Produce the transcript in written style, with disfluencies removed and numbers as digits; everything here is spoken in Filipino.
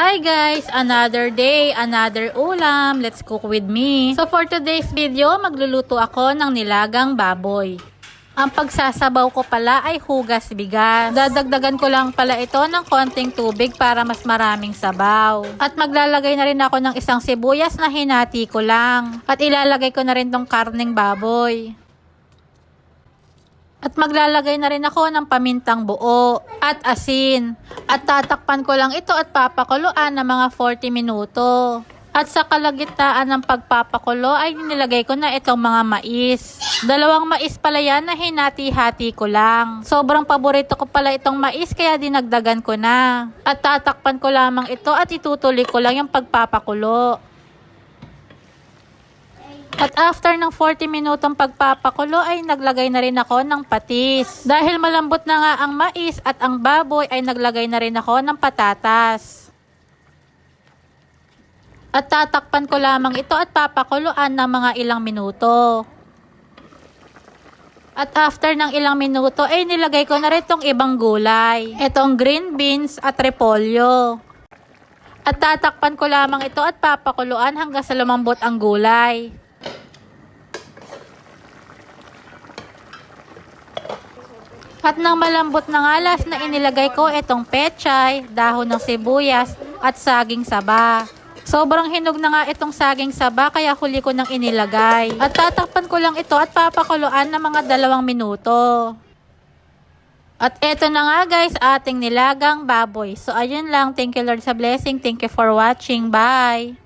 Hi guys! Another day, another ulam. Let's cook with me. So for today's video, magluluto ako ng nilagang baboy. Ang pagsasabaw ko pala ay hugas bigas. Dadagdagan ko lang pala ito ng konting tubig para mas maraming sabaw. At maglalagay na rin ako ng isang sibuyas na hinati ko lang. At ilalagay ko na rin tong karneng baboy. At maglalagay na rin ako ng pamintang buo at asin. At tatakpan ko lang ito at papakuluan ng mga 40 minuto. At sa kalagitnaan ng pagpapakulo ay nilagay ko na itong mga mais. Dalawang mais pala yan na hinati-hati ko lang. Sobrang paborito ko pala itong mais kaya dinagdagan ko na. At tatakpan ko lamang ito at itutuloy ko lang yung pagpapakulo. At after ng 40 minutong pagpapakulo ay naglagay na rin ako ng patis. Dahil malambot na nga ang mais at ang baboy ay naglagay na rin ako ng patatas. At tatakpan ko lamang ito at papakuluan ng mga ilang minuto. At after ng ilang minuto ay nilagay ko na rin itong ibang gulay. Itong green beans at repolyo. At tatakpan ko lamang ito at papakuluan hanggang sa lumambot ang gulay. At nang malambot na nga last na inilagay ko itong pechay, dahon ng sibuyas at saging saba. Sobrang hinog na nga itong saging saba kaya huli ko nang inilagay. At tatakpan ko lang ito at papakuluan ng mga 2 minuto. At eto na nga guys, ating nilagang baboy. So ayun lang, thank you Lord sa blessing, thank you for watching, bye!